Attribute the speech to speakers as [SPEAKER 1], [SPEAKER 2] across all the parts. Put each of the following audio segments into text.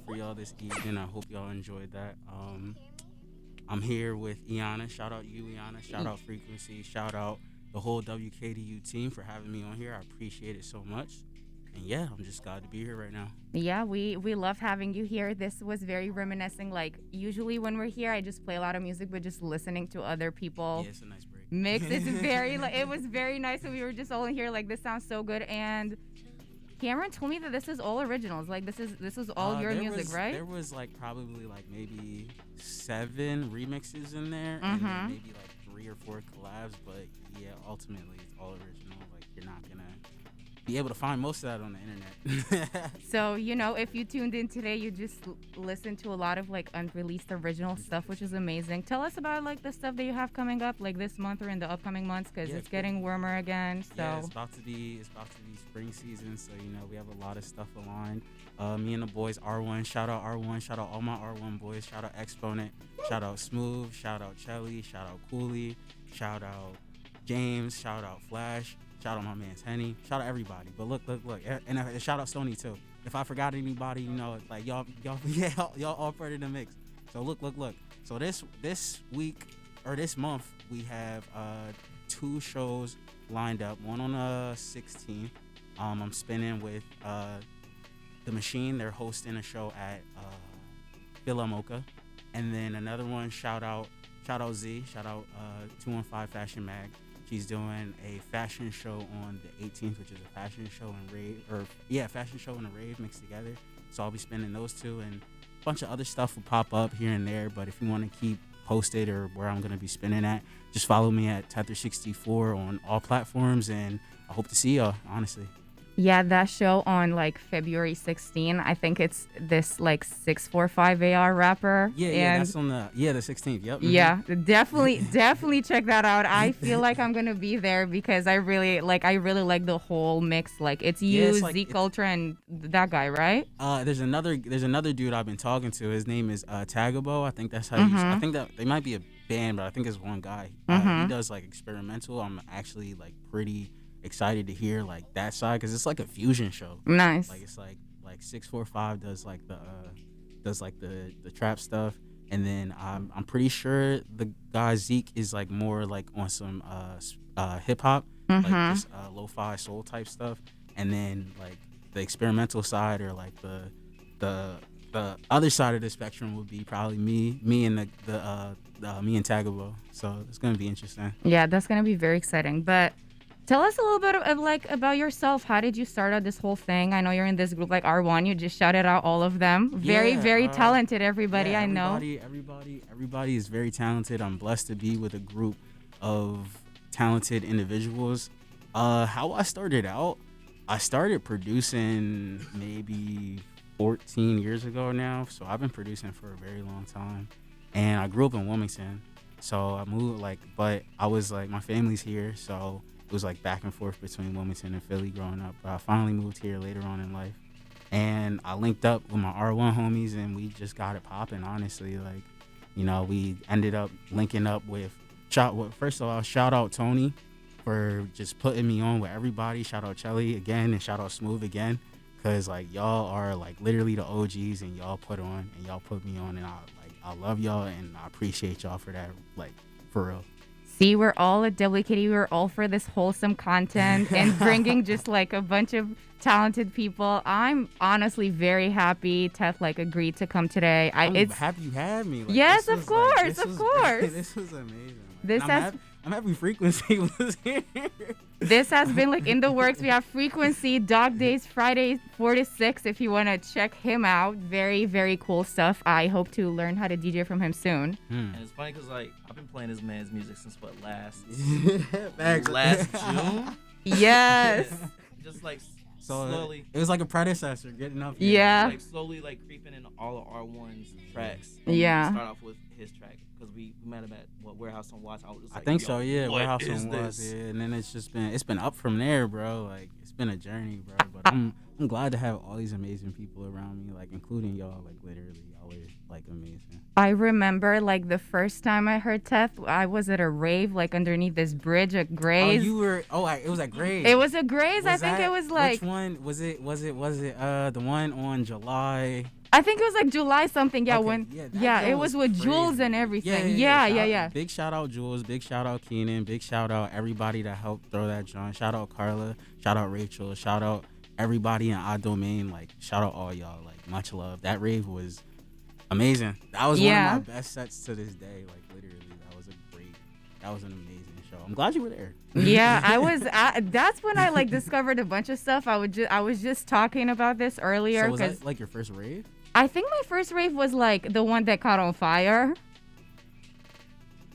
[SPEAKER 1] for y'all this evening. I hope y'all enjoyed that. I'm here with IGUANA. Shout out you, IGUANA. Shout out Frequency. Shout out the whole WKDU team for having me on here. I appreciate it so much. And yeah, I'm just glad to be here right now.
[SPEAKER 2] Yeah, we love having you here. This was very reminiscing. Like usually when we're here, I just play a lot of music, but just listening to other people
[SPEAKER 1] Yeah, it's a nice break.
[SPEAKER 2] mix, it's very like it was very nice. And we were just all in here like this sounds so good. And Cameron told me that this is all originals. Like this is all your music, right?
[SPEAKER 1] There was like probably like maybe 7 remixes in there, and then maybe like 3 or 4 collabs. But yeah, ultimately it's all original. Like you're not gonna be able to find most of that on the internet.
[SPEAKER 2] So, if you tuned in today, you just listened to a lot of like unreleased original stuff, which is amazing. Tell us about like the stuff that you have coming up like this month or in the upcoming months, because it's getting warmer again. So
[SPEAKER 1] yeah, it's about to be spring season, so we have a lot of stuff aligned. Me and the boys, R1, shout out R1, shout out all my R1 boys, shout out Exponent, shout out Smooth, shout out Chelly, shout out Cooley, shout out James, shout out Flash. Shout out my man Henny. Shout out everybody. But look. And shout out Stoney too. If I forgot anybody, like y'all all part of the mix. So look. So this week or this month we have 2 shows lined up. One on the 16th. I'm spinning with The Machine. They're hosting a show at Villa Mocha. And then another one, shout out Z, shout out 215 Fashion Mag. She's doing a fashion show on the 18th, which is a fashion show and fashion show and a rave mixed together. So I'll be spinning those 2, and a bunch of other stuff will pop up here and there. But if you want to keep posted or where I'm going to be spinning at, just follow me at TETHRA64 on all platforms, and I hope to see y'all, honestly.
[SPEAKER 2] yeah, that show on like February 16. I think it's this like 645 AR rapper.
[SPEAKER 1] Yeah, that's on the 16th. Yep.
[SPEAKER 2] Yeah, definitely check that out. I feel like I'm gonna be there because I really like the whole mix. Like it's you,
[SPEAKER 1] it's like-
[SPEAKER 2] Z Culture, and that guy, right?
[SPEAKER 1] There's another dude I've been talking to. His name is Tagabo. I think that's how you. I think that they might be a band, but I think it's one guy. He does like experimental. I'm actually like pretty excited to hear like that side, because it's like a fusion show.
[SPEAKER 2] Nice.
[SPEAKER 1] Like it's like 645 does like the trap stuff, and then I'm pretty sure the guy Zeke is like more like on some hip hop, like just lo-fi soul type stuff, and then like the experimental side, or like the other side of the spectrum would be probably me and me and Tagabo. So it's gonna be interesting.
[SPEAKER 2] Yeah, that's gonna be very exciting. But tell us a little bit of like about yourself. How did you start out this whole thing? I know you're in this group like R1. You just shouted out all of them. Very talented, everybody.
[SPEAKER 1] Yeah,
[SPEAKER 2] I know.
[SPEAKER 1] Everybody is very talented. I'm blessed to be with a group of talented individuals. How I started out, I started producing maybe 14 years ago now. So I've been producing for a very long time, and I grew up in Wilmington. So I moved but I was like, my family's here, so it was like back and forth between Wilmington and Philly growing up. But I finally moved here later on in life, and I linked up with my R1 homies, and we just got it popping. Honestly, we ended up linking up with first of all, shout out Tony for just putting me on with everybody. Shout out Chelly again, and shout out Smooth again, because like y'all are like literally the OGs, and y'all put me on, and I love y'all, and I appreciate y'all for that, like for real.
[SPEAKER 2] See, we're all at WKD. We're all for this wholesome content and bringing just like a bunch of talented people. I'm honestly very happy Teth like agreed to come today.
[SPEAKER 1] I'm happy you had me. Like,
[SPEAKER 2] yes,
[SPEAKER 1] of
[SPEAKER 2] course.
[SPEAKER 1] This was amazing. I'm happy Frequency was here.
[SPEAKER 2] This has been like in the works. We have Frequency, Dog Days, Fridays 4 to 6. If you want to check him out, very, very cool stuff. I hope to learn how to DJ from him soon.
[SPEAKER 3] And it's funny because like I've been playing this man's music since last June.
[SPEAKER 2] Yes.
[SPEAKER 3] Just like
[SPEAKER 1] So
[SPEAKER 3] slowly.
[SPEAKER 1] it was like a predecessor getting up here.
[SPEAKER 2] Yeah.
[SPEAKER 3] Like slowly like creeping into all of R1's tracks.
[SPEAKER 2] Yeah.
[SPEAKER 3] Start off with his track because we met him at Warehouse on Watts. I was just
[SPEAKER 1] I
[SPEAKER 3] like,
[SPEAKER 1] think
[SPEAKER 3] yo,
[SPEAKER 1] so, yeah.
[SPEAKER 3] what
[SPEAKER 1] Warehouse
[SPEAKER 3] is
[SPEAKER 1] on was,
[SPEAKER 3] this?
[SPEAKER 1] yeah. And then it's been up from there, bro. Like it's been a journey, bro. But I'm glad to have all these amazing people around me, like including y'all. Like literally, y'all are like amazing.
[SPEAKER 2] I remember like the first time I heard Teth, I was at a rave like underneath this bridge at
[SPEAKER 1] Oh,
[SPEAKER 2] Gray's.
[SPEAKER 1] you were. Oh, it was at Grays.
[SPEAKER 2] It was at Gray's. I think
[SPEAKER 1] that,
[SPEAKER 2] it was like.
[SPEAKER 1] Which one was it? Was it the one on July?
[SPEAKER 2] I think it was like July something. Yeah,
[SPEAKER 1] Okay,
[SPEAKER 2] when
[SPEAKER 1] that
[SPEAKER 2] it
[SPEAKER 1] girl
[SPEAKER 2] was with Jules
[SPEAKER 1] crazy.
[SPEAKER 2] and everything. Yeah.
[SPEAKER 1] Big shout out Jules. Big shout out Keenan. Big shout out everybody that helped throw that joint. Shout out Carla. Shout out Rachel. Shout out everybody in our domain. Like shout out all y'all. Like much love. That rave was amazing. That was one of my best sets to this day. Like literally, that was an amazing show. I'm glad you were there.
[SPEAKER 2] Yeah, I was. That's when I like discovered a bunch of stuff. I was just talking about this earlier.
[SPEAKER 1] So was that like your first rave?
[SPEAKER 2] I think my first rave was like the one that caught on fire.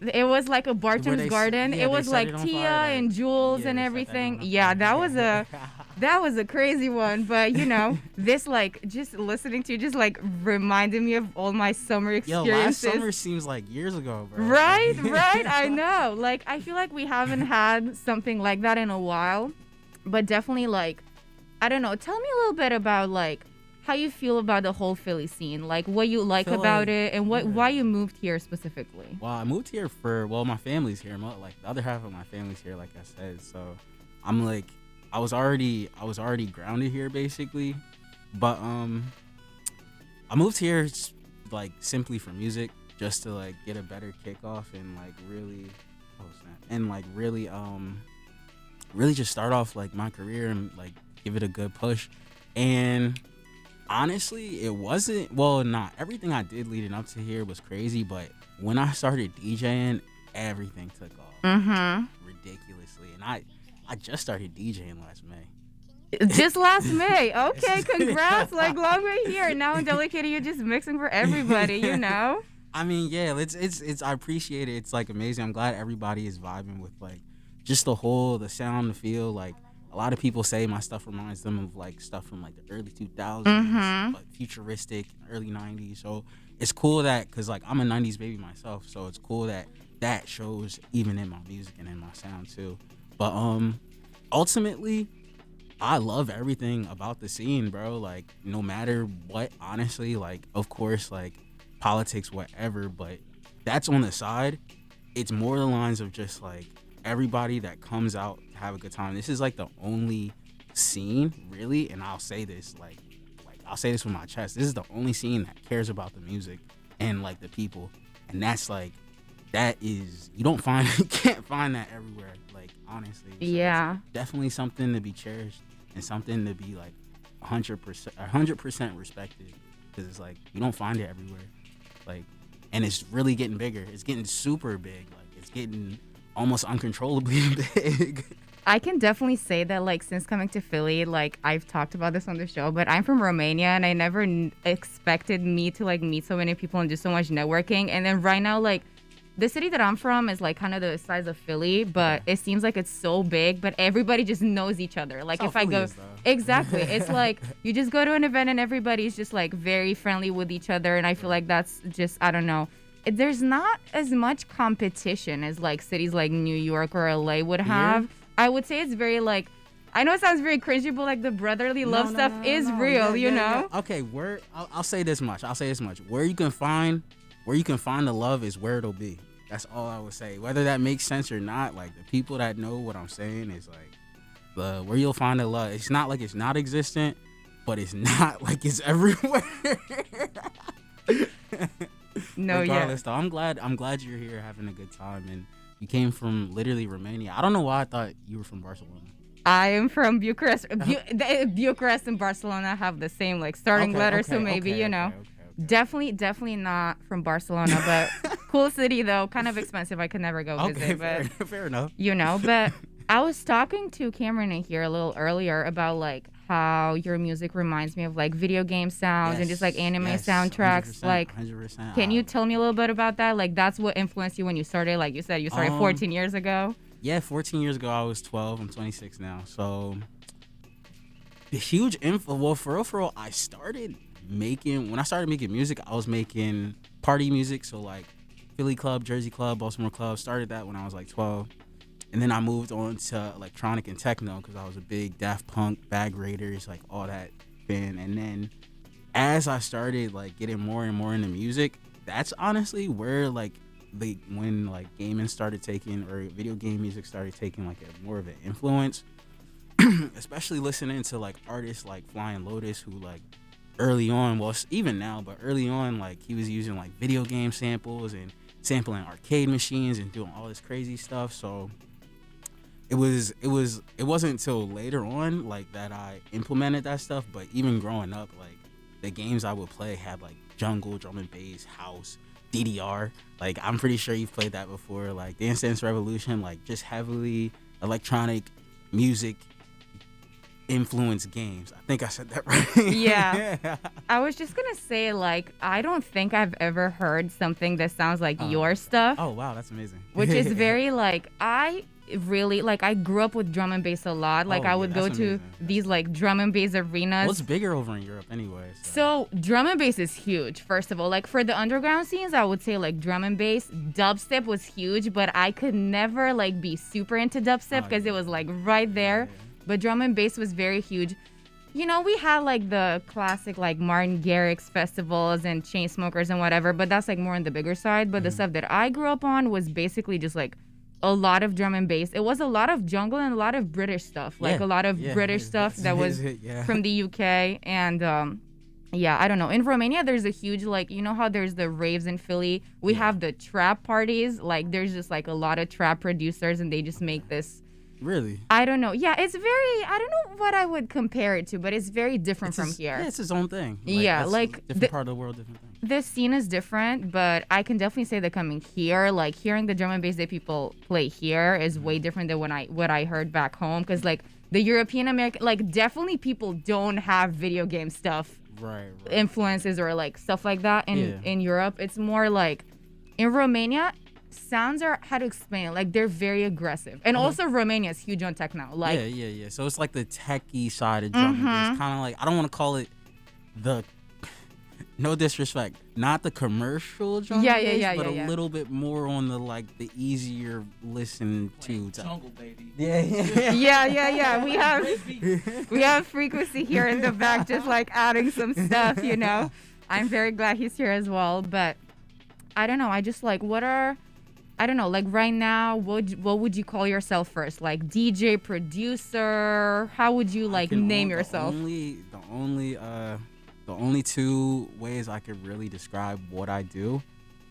[SPEAKER 2] It was like a Bartram's Garden. It was like Tia and Jules and everything. Yeah, that was a crazy one. But you know, this like just listening to you just like reminded me of all my summer experiences.
[SPEAKER 1] Yo, last summer seems like years ago, bro.
[SPEAKER 2] Right. I know. Like I feel like we haven't had something like that in a while. But definitely like, I don't know. Tell me a little bit about like how you feel about the whole Philly scene, like what you like about it, and why you moved here specifically.
[SPEAKER 1] Well, I moved here my family's here. Like the other half of my family's here, like I said. So I'm like, I was already grounded here basically, but I moved here like simply for music, just to like get a better kickoff and like really just start off like my career and like give it a good push. And honestly, it wasn't, not everything I did leading up to here was crazy, but when I started DJing, everything took off ridiculously. And I just started DJing last May.
[SPEAKER 2] Just last May. Okay, congrats. Like long way here. Now in Delicate, you're just mixing for everybody, you know?
[SPEAKER 1] I mean, yeah, it's I appreciate it. It's like amazing. I'm glad everybody is vibing with like just the sound, the feel. Like a lot of people say my stuff reminds them of like stuff from like the early 2000s, but futuristic, early 90s. So it's cool that, cause like I'm a 90s baby myself, so it's cool that shows even in my music and in my sound too. But ultimately, I love everything about the scene, bro. Like no matter what, honestly, like of course, like politics, whatever, but that's on the side. It's more the lines of just like everybody that comes out to have a good time. This is like the only scene really, and I'll say this like I'll say this with my chest, this is the only scene that cares about the music and like the people. And that's like, that is, you can't find that everywhere, like honestly. So
[SPEAKER 2] yeah,
[SPEAKER 1] definitely something to be cherished and something to be like 100% respected, because it's like you don't find it everywhere. Like, and it's really getting bigger. It's getting super big. Like it's getting almost uncontrollably big.
[SPEAKER 2] I can definitely say that, like, since coming to Philly, like, I've talked about this on the show, but I'm from Romania, and I never expected me to, like, meet so many people and do so much networking. And then right now, like, the city that I'm from is, like, kind of the size of Philly, but it seems like it's so big, but everybody just knows each other. Like, if I go... Exactly. It's like, you just go to an event and everybody's just, like, very friendly with each other, and I feel like that's just, I don't know. There's not as much competition as, like, cities like New York or LA would have. I would say it's very, like, I know it sounds very cringy, but, like, the brotherly love stuff is real, you know?
[SPEAKER 1] Yeah. Okay, I'll say this much. Where you can find the love is where it'll be. That's all I would say. Whether that makes sense or not, like, the people that know what I'm saying is, like, where you'll find the love. It's not like it's not existent, but it's not like it's everywhere.
[SPEAKER 2] No,
[SPEAKER 1] regardless, though, I'm glad you're here having a good time, and you came from literally Romania. I don't know why I thought you were from Barcelona.
[SPEAKER 2] I am from Bucharest. Bucharest and Barcelona have the same, like, starting letter, so maybe, you know. Okay. Definitely not from Barcelona, but cool city, though. Kind of expensive. I could never go visit. But
[SPEAKER 1] fair enough.
[SPEAKER 2] You know, but I was talking to Cameron in here a little earlier about, like, how your music reminds me of, like, video game sounds and just, like, anime soundtracks.
[SPEAKER 1] 100%,
[SPEAKER 2] like,
[SPEAKER 1] 100%.
[SPEAKER 2] Can you tell me a little bit about that? Like, that's what influenced you when you started. Like you said, you started 14 years ago.
[SPEAKER 1] Yeah, 14 years ago. I was 12. I'm 26 now. So the huge well, for real, I started making music, I was making party music. So, like, Philly club, Jersey club, Baltimore club. Started that when I was, like, 12. And then I moved on to electronic and techno because I was a big Daft Punk, Bag Raiders, like all that fan. And then as I started like getting more and more into music, that's honestly where like when like gaming started taking, or video game music started taking like a more of an influence. Especially listening to like artists like Flying Lotus, who like early on, well even now, but early on, like he was using like video game samples and sampling arcade machines and doing all this crazy stuff. So it wasn't until later on like that I implemented that stuff. But even growing up, like the games I would play had like jungle, drum and bass, house, DDR. Like I'm pretty sure you've played that before. Like Dance Dance Revolution, like just heavily electronic music influence games. I think I said that right.
[SPEAKER 2] Yeah. I was just gonna say, like, I don't think I've ever heard something that sounds like your stuff.
[SPEAKER 1] Oh wow, that's amazing.
[SPEAKER 2] Which is very like, I really like, I grew up with drum and bass a lot. Like I would go to these like drum and bass arenas.
[SPEAKER 1] Well, it's bigger over in Europe anyway.
[SPEAKER 2] So drum and bass is huge. First of all, like for the underground scenes, I would say like drum and bass. Dubstep was huge, but I could never like be super into dubstep because it was like right there. Yeah. But drum and bass was very huge. You know, we had like the classic like Martin Garrix festivals and Chainsmokers and whatever, but that's like more on the bigger side. But the stuff that I grew up on was basically just like a lot of drum and bass. It was a lot of jungle and a lot of British stuff, like a lot of British stuff that was from the UK. And I don't know. In Romania, there's a huge, like, you know how there's the raves in Philly? We have the trap parties. Like, there's just like a lot of trap producers and they just make this.
[SPEAKER 1] Really?
[SPEAKER 2] I don't know. Yeah, it's very, I don't know what I would compare it to, but it's very different from here.
[SPEAKER 1] Yeah, it's its own thing.
[SPEAKER 2] Like
[SPEAKER 1] different part of the world, different thing.
[SPEAKER 2] The scene is different, but I can definitely say that coming here, like hearing the drum and bass that people play here is way different than what I heard back home. Because like the European American, like definitely people don't have video game stuff, influences or like stuff like that in Europe. It's more like in Romania. Sounds are, how to explain it, like they're very aggressive, and also Romania is huge on tech now. Like
[SPEAKER 1] so it's like the techie side of drum and bass, kind of like, I don't want to call it the, no disrespect, not the commercial drum and bass, but a little bit more on the like the easier listen to
[SPEAKER 3] jungle baby.
[SPEAKER 2] Yeah. We have Frequency here in the back, just like adding some stuff, you know. I'm very glad he's here as well, but I don't know. I just like, I don't know, like right now, what would you call yourself first? Like DJ, producer? How would you like name yourself?
[SPEAKER 1] The only two ways I could really describe what I do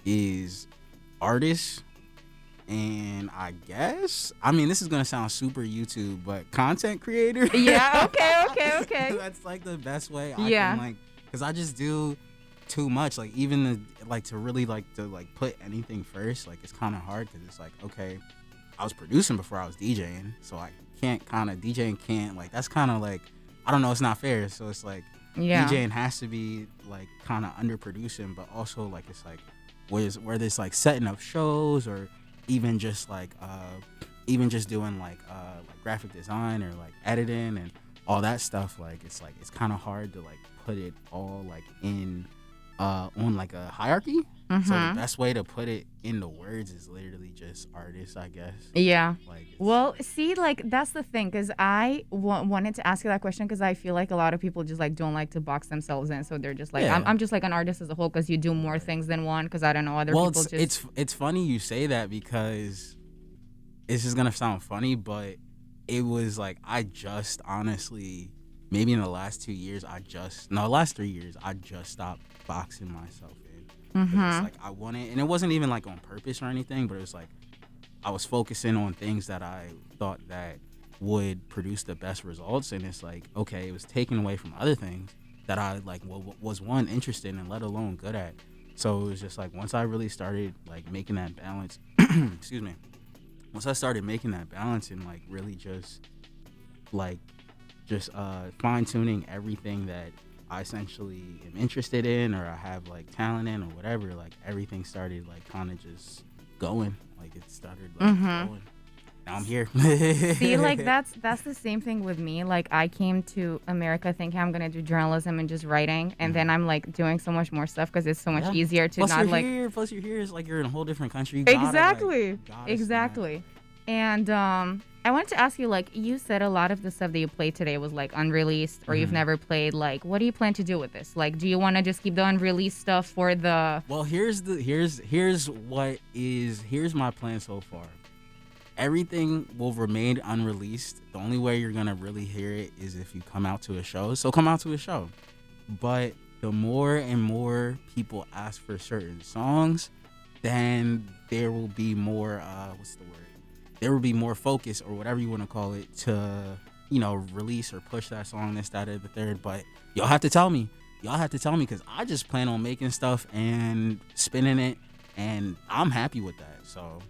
[SPEAKER 1] is artist, and I guess, I mean, this is gonna sound super YouTube, but content creator.
[SPEAKER 2] Yeah. Okay.
[SPEAKER 1] That's like the best way I can, like, because I just do too much, like even to really like to like put anything first, like it's kind of hard because it's like, okay, I was producing before I was DJing, so I can't kind of DJing can't, like, that's kind of like, I don't know, it's not fair. So it's like DJing has to be like kind of under producing, but also like it's like where there's like setting up shows, or even just doing like graphic design or like editing and all that stuff. Like it's kind of hard to like put it all like in on like a hierarchy. So the best way to put it into words is literally just artist, I guess.
[SPEAKER 2] Yeah. Like, well, see, like that's the thing, because I wanted to ask you that question because I feel like a lot of people just like don't like to box themselves in, so they're just like, I'm just like an artist as a whole because you do more things than one. Because I don't know, other people just.
[SPEAKER 1] It's funny you say that because it's just gonna sound funny, but it was like I just honestly, maybe in the last 2 years, last 3 years, I just stopped boxing myself in. It's like I wanted, and it wasn't even like on purpose or anything, but it was like I was focusing on things that I thought that would produce the best results, and it's like, okay, it was taken away from other things that I like was one, interested in, let alone good at. So it was just like once I really started like making that balance, excuse me, once I started making that balance and like really just fine-tuning everything that I essentially am interested in, or I have like talent in, or whatever, like everything started like kind of just going, like it started like going. Now I'm here.
[SPEAKER 2] See, like that's the same thing with me. Like I came to America thinking I'm gonna do journalism and just writing, and then I'm like doing so much more stuff because it's so much easier to
[SPEAKER 1] plus you're here, it's like you're in a whole different country. You
[SPEAKER 2] exactly.
[SPEAKER 1] Exactly.
[SPEAKER 2] And I wanted to ask you, like, you said a lot of the stuff that you played today was like unreleased or you've never played. Like, what do you plan to do with this? Like, do you want to just keep the unreleased stuff for the?
[SPEAKER 1] Well, here's my plan so far. Everything will remain unreleased. The only way you're gonna really hear it is if you come out to a show. So come out to a show. But the more and more people ask for certain songs, then there will be more there will be more focus or whatever you want to call it to, release or push that song, this, that, or the third. But y'all have to tell me because I just plan on making stuff and spinning it, and I'm happy with that. So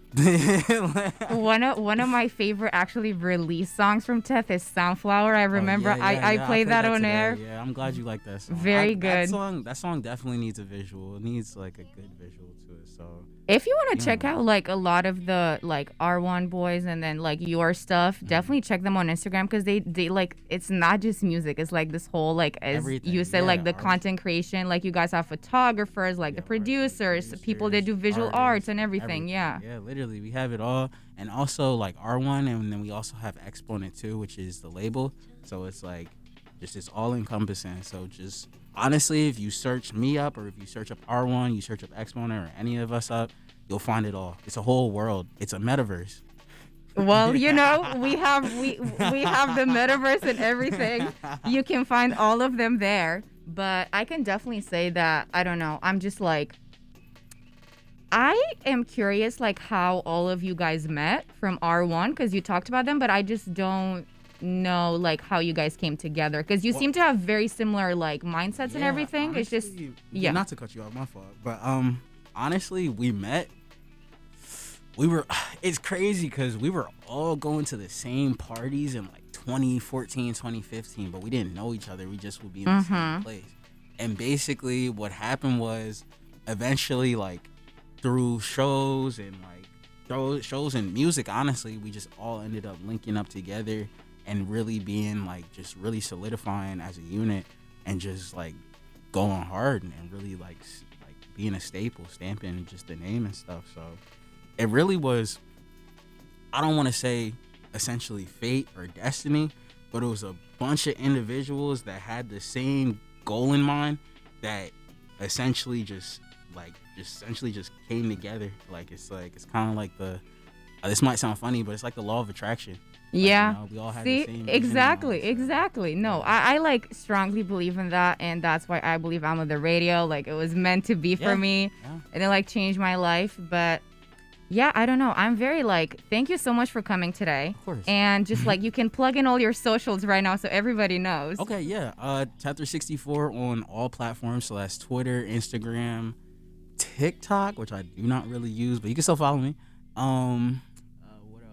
[SPEAKER 2] one of my favorite actually release songs from Teth is Soundflower. I remember I played that on
[SPEAKER 1] today.
[SPEAKER 2] air.
[SPEAKER 1] Yeah, I'm glad you like that song.
[SPEAKER 2] Very good.
[SPEAKER 1] That song definitely needs a visual. It needs like a good visual to it. So
[SPEAKER 2] if you want to check out like a lot of the like R1 boys and then like your stuff, definitely check them on Instagram because they like it's not just music. It's like this whole like as
[SPEAKER 1] everything.
[SPEAKER 2] You said like the content creation. Like you guys have photographers, like the producers, people that do visual arts and everything. Yeah,
[SPEAKER 1] literally we have it all. And also like R1, and then we also have Exponent too, which is the label. So it's like just it's all encompassing. So just honestly, if you search me up or if you search up R1, you search up Exponent or any of us up, you'll find it all. It's a whole world. It's a metaverse.
[SPEAKER 2] Well, we have we have the metaverse and everything. You can find all of them there. But I can definitely say that I don't know. I'm just like I am curious like how all of you guys met from R1 because you talked about them, but I just don't know like how you guys came together because you seem to have very similar like mindsets and everything. Honestly, it's just
[SPEAKER 1] not to cut you off, my fault, but honestly we met. It's crazy because we were all going to the same parties in like 2014, 2015, but we didn't know each other. We just would be in the same place. And basically what happened was eventually like through shows and music, honestly, we just all ended up linking up together and really being like just really solidifying as a unit and just like going hard and really like being a staple, stamping just the name and stuff. So it really was, I don't want to say essentially fate or destiny, but it was a bunch of individuals that had the same goal in mind that essentially just came together. Like it's kind of like this might sound funny, but it's like the law of attraction.
[SPEAKER 2] Yeah.
[SPEAKER 1] We all have
[SPEAKER 2] See,
[SPEAKER 1] the same
[SPEAKER 2] exactly. No, I like strongly believe in that, and that's why I believe I'm on the radio. Like it was meant to be for me, and it like changed my life. But yeah, I don't know. I'm very like, thank you so much for coming today.
[SPEAKER 1] Of course.
[SPEAKER 2] And just like you can plug in all your socials right now so everybody knows.
[SPEAKER 1] Okay, yeah. TETHRA64 on all platforms. So that's Twitter, Instagram, TikTok, which I do not really use, but you can still follow me. What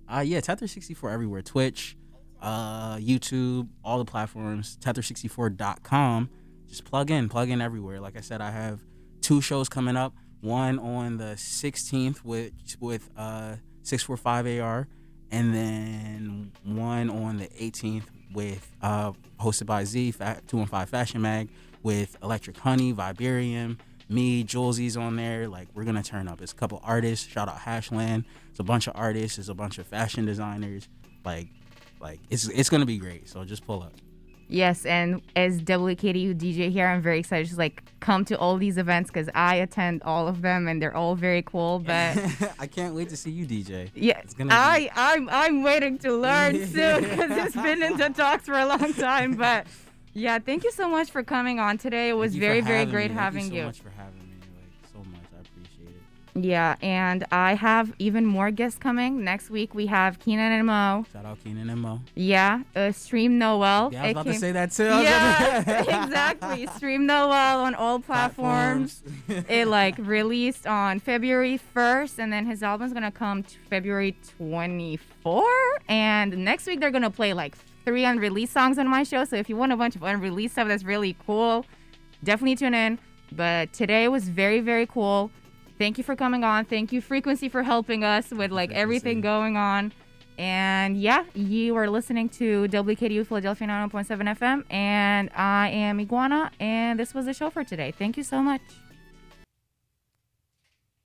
[SPEAKER 1] else? Yeah, TETHRA64 everywhere. Twitch, YouTube, all the platforms. TETHRA64.com. Just plug in everywhere. Like I said, I have 2 shows coming up. One on the 16th with 645 AR, and then one on the 18th with hosted by Z 215 Fashion Mag with Electric Honey, Viberium, me, Julesy's on there. Like we're gonna turn up. It's a couple artists. Shout out Hashland. It's a bunch of artists. It's a bunch of fashion designers. Like it's gonna be great. So just pull up.
[SPEAKER 2] Yes, and as Wkdu DJ here, I'm very excited to like come to all these events because I attend all of them and they're all very cool. But
[SPEAKER 1] I can't wait to see you DJ.
[SPEAKER 2] Yeah, I'm waiting to learn soon because it's been in the talks for a long time. But yeah, thank you so much for coming on today. It was very great having you.
[SPEAKER 1] Thank you so much for having me. Like so much, I appreciate it.
[SPEAKER 2] Yeah, and I have even more guests coming. Next week we have Keenan and Mo.
[SPEAKER 1] Shout out Keenan and Mo.
[SPEAKER 2] Yeah, Stream Noel.
[SPEAKER 1] Yeah, I was about to say that too.
[SPEAKER 2] Yeah, exactly. Stream Noel on all platforms. It like released on February 1st, and then his album's gonna come February 24. And next week they're gonna play like 3 unreleased songs on my show. So if you want a bunch of unreleased stuff that's really cool, definitely tune in. But today was very cool. Thank you for coming on. Thank you, Frequency, for helping us with like everything going on. And yeah, you are listening to Wkdu Philadelphia 90.7 FM. And I am IGUANA. And this was the show for today. Thank you so much.